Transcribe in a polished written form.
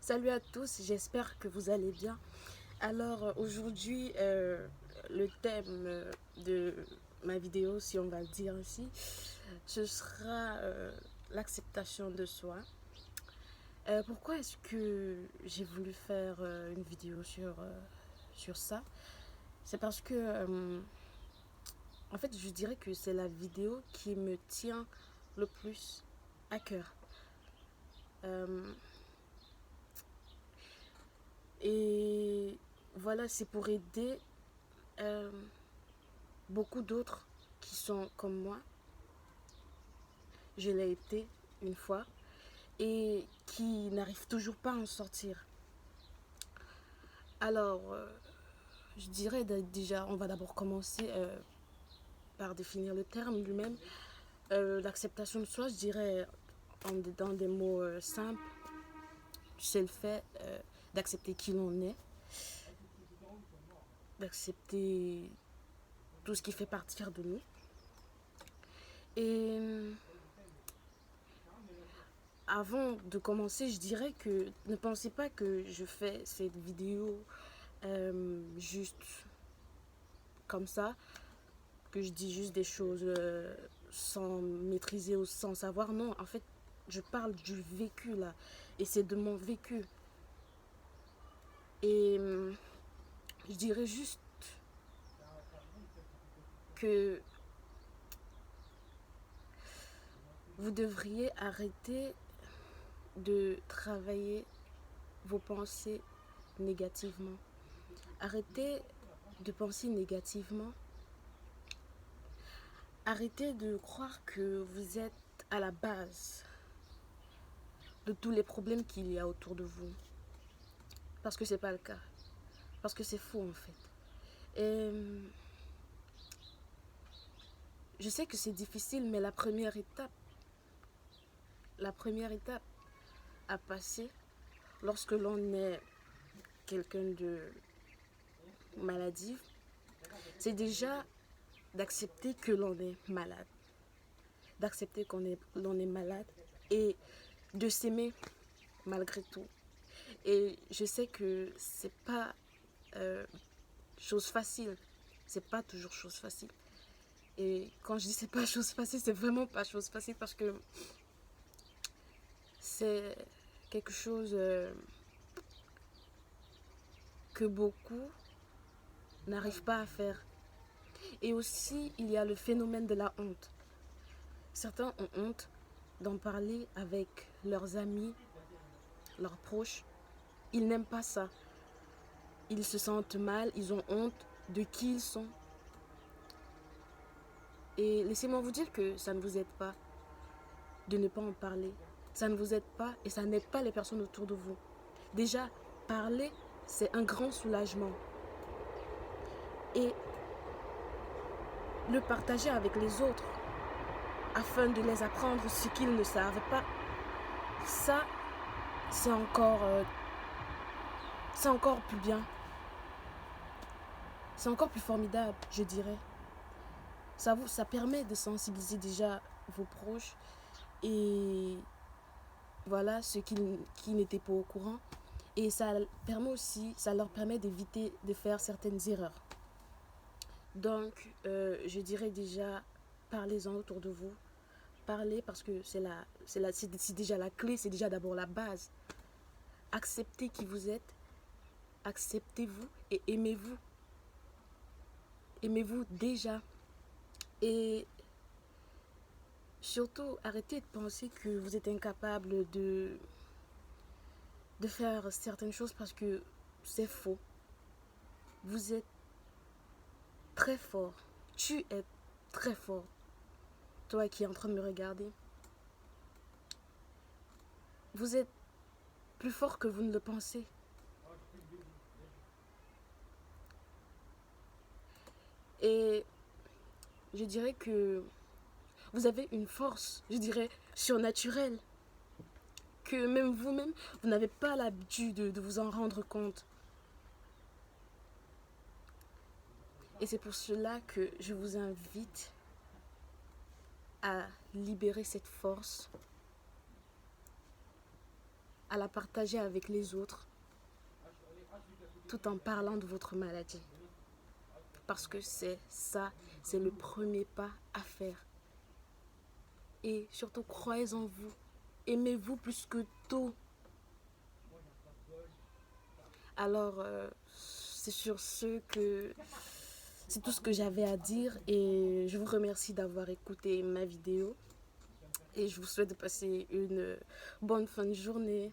Salut à tous, j'espère que vous allez bien. Alors aujourd'hui, le thème de ma vidéo, si on va le dire ainsi, ce sera l'acceptation de soi. Pourquoi est-ce que j'ai voulu faire une vidéo sur ça? C'est parce que, en fait, je dirais que c'est la vidéo qui me tient le plus à cœur. Euh, et voilà, c'est pour aider euh, beaucoup d'autres qui sont comme moi, je l'ai été une fois, et qui n'arrivent toujours pas à en sortir. Alors, je dirais déjà, on va d'abord commencer par définir le terme lui-même. L'acceptation de soi, je dirais, dans des mots simples, c'est le fait d'accepter qui l'on est, d'accepter tout ce qui fait partir de nous. Et avant de commencer, je dirais que ne pensez pas que je fais cette vidéo juste comme ça, que je dis juste des choses sans maîtriser ou sans savoir. Non, en fait, je parle du vécu là, et c'est de mon vécu. Et je dirais juste que vous devriez arrêter de travailler vos pensées négativement. Arrêtez de penser négativement. Arrêtez de croire que vous êtes à la base de tous les problèmes qu'il y a autour de vous. Parce que c'est pas le cas. Parce que c'est faux en fait. Et je sais que c'est difficile, mais la première étape à passer lorsque l'on est quelqu'un de maladif, c'est déjà d'accepter que l'on est malade. D'accepter l'on est malade et de s'aimer malgré tout. Et je sais que c'est pas chose facile. C'est pas toujours chose facile. Et quand je dis c'est pas chose facile, c'est vraiment pas chose facile parce que c'est quelque chose que beaucoup n'arrivent pas à faire. Et aussi, il y a le phénomène de la honte. Certains ont honte d'en parler avec leurs amis, leurs proches. Ils n'aiment pas ça. Ils se sentent mal, ils ont honte de qui ils sont. Et laissez-moi vous dire que ça ne vous aide pas de ne pas en parler. Ça ne vous aide pas et ça n'aide pas les personnes autour de vous. Déjà, parler, c'est un grand soulagement. Et le partager avec les autres afin de les apprendre ce qu'ils ne savent pas, ça, c'est encore plus bien. C'est encore plus formidable, je dirais. Ça permet de sensibiliser déjà vos proches et voilà ceux qui n'étaient pas au courant. Et ça leur permet d'éviter de faire certaines erreurs. Donc, je dirais déjà, parlez-en autour de vous. Parlez parce que c'est déjà la clé, c'est déjà d'abord la base. Acceptez qui vous êtes, acceptez-vous et aimez-vous. Aimez-vous déjà. Et surtout, arrêtez de penser que vous êtes incapable de faire certaines choses parce que c'est faux. Vous êtes très fort. Tu es très fort. Toi qui es en train de me regarder. Vous êtes plus fort que vous ne le pensez. Et je dirais que vous avez une force, je dirais, surnaturelle. Que même vous-même, vous n'avez pas l'habitude de vous en rendre compte. Et c'est pour cela que je vous invite à libérer cette force, à la partager avec les autres tout en parlant de votre maladie. Parce que c'est ça, c'est le premier pas à faire. Et surtout, croyez en vous. Aimez-vous plus que tout. Alors, c'est sur ce que c'est tout ce que j'avais à dire et je vous remercie d'avoir écouté ma vidéo et je vous souhaite de passer une bonne fin de journée.